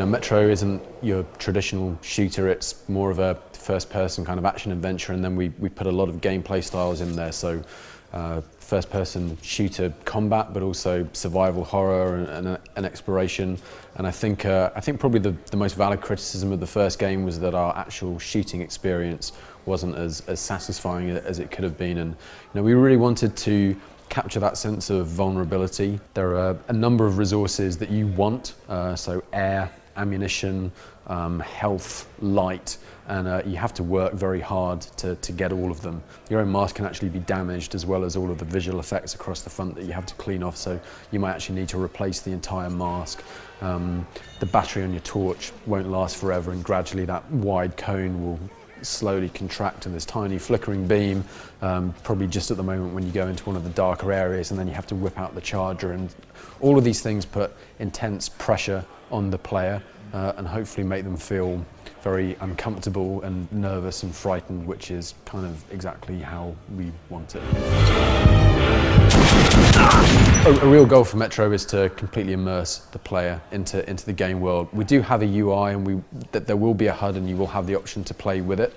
Metro isn't your traditional shooter, it's more of a first-person kind of action-adventure, and then we put a lot of gameplay styles in there, so first-person shooter combat, but also survival horror and exploration. And I think probably the most valid criticism of the first game was that our actual shooting experience wasn't as satisfying as it could have been, and we really wanted to capture that sense of vulnerability. There are a number of resources that you want, so air, ammunition, health, light, and you have to work very hard to get all of them. Your own mask can actually be damaged, as well as all of the visual effects across the front that you have to clean off, so you might actually need to replace the entire mask. The battery on your torch won't last forever, and gradually that wide cone will slowly contract to this tiny flickering beam, probably just at the moment when you go into one of the darker areas, and then you have to whip out the charger, and all of these things put intense pressure on the player and hopefully make them feel very uncomfortable and nervous and frightened, which is kind of exactly how we want it. A real goal for Metro is to completely immerse the player into the game world. We do have a UI, and that there will be a HUD, and you will have the option to play with it.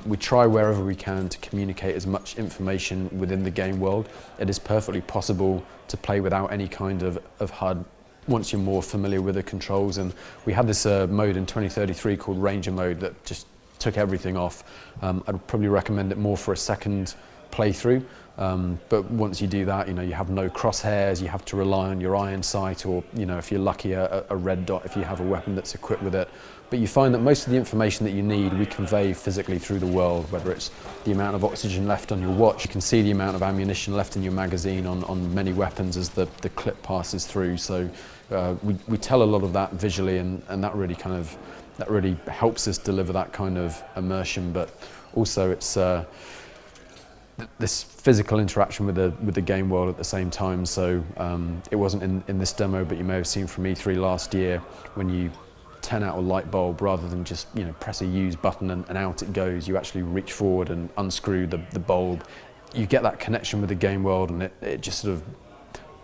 We try wherever we can to communicate as much information within the game world. It is perfectly possible to play without any kind of HUD once you're more familiar with the controls, and we had this mode in 2033 called Ranger mode that just took everything off. I'd probably recommend it more for a second playthrough, but once you do that, you have no crosshairs, you have to rely on your iron sight, or if you're lucky, a red dot if you have a weapon that's equipped with it. But you find that most of the information that you need we convey physically through the world, whether it's the amount of oxygen left on your watch. You can see the amount of ammunition left in your magazine on many weapons as the clip passes through, so we tell a lot of that visually, and that really helps us deliver that kind of immersion. But also it's this physical interaction with the game world at the same time. So it wasn't in this demo, but you may have seen from E3 last year, when you turn out a light bulb, rather than just press a use button and out it goes, you actually reach forward and unscrew the bulb. You get that connection with the game world, and it just sort of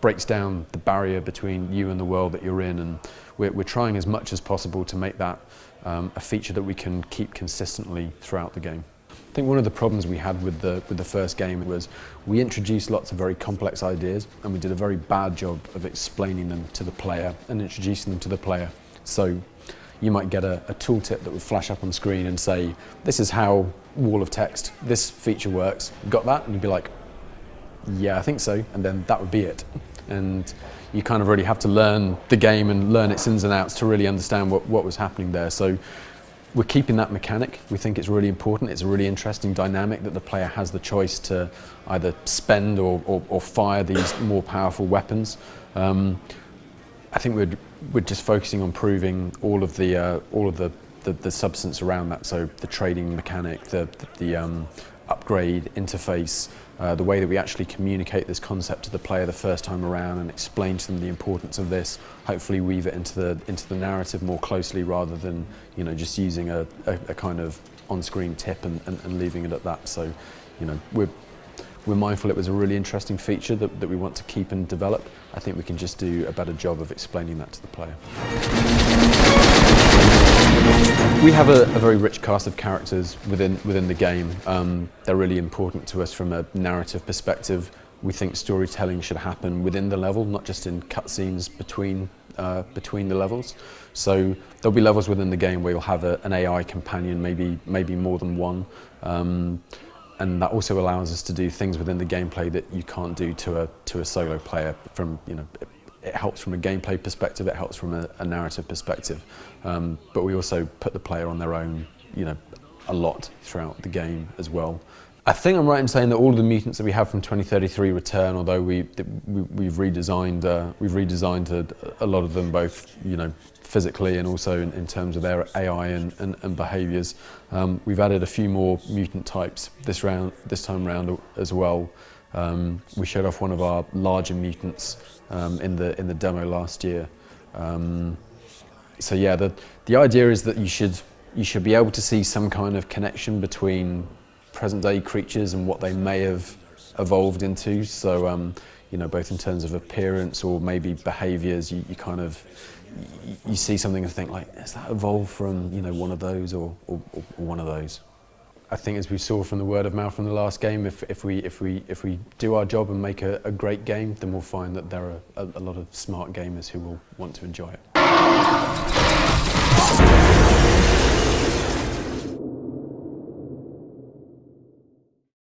breaks down the barrier between you and the world that you're in, and we're trying as much as possible to make that a feature that we can keep consistently throughout the game. I think one of the problems we had with the first game was we introduced lots of very complex ideas, and we did a very bad job of explaining them to the player and introducing them to the player. So you might get a tooltip that would flash up on screen and say, this is how wall of text, this feature works. Got that? And you'd be like, yeah, I think so, and then that would be it. And you kind of really have to learn the game and learn its ins and outs to really understand what was happening there. So we're keeping that mechanic. We think it's really important. It's a really interesting dynamic that the player has the choice to either spend or fire these more powerful weapons. I think we're just focusing on proving all of the substance around that. So the trading mechanic, the upgrade interface, the way that we actually communicate this concept to the player the first time around and explain to them the importance of this, hopefully weave it into the narrative more closely, rather than just using a kind of on-screen tip and leaving it at that. So we're mindful it was a really interesting feature that we want to keep and develop. I think we can just do a better job of explaining that to the player. We have a very rich cast of characters within the game. They're really important to us from a narrative perspective. We think storytelling should happen within the level, not just in cutscenes between the levels. So there'll be levels within the game where you'll have an AI companion, maybe more than one. And that also allows us to do things within the gameplay that you can't do to a solo player. It helps from a gameplay perspective, it helps from a narrative perspective, but we also put the player on their own, a lot throughout the game as well. I think I'm right in saying that all of the mutants that we have from 2033 return, although we've redesigned a lot of them, both physically and also in terms of their AI and behaviours. We've added a few more mutant types this time round as well. We showed off one of our larger mutants in the demo last year. So yeah, the idea is that you should be able to see some kind of connection between present day creatures and what they may have evolved into. So you know, both in terms of appearance or maybe behaviours. You you see something and think like, has that evolved from, you know, one of those or one of those? I think, as we saw from the word of mouth from the last game, if we do our job and make a great game, then we'll find that there are a lot of smart gamers who will want to enjoy it.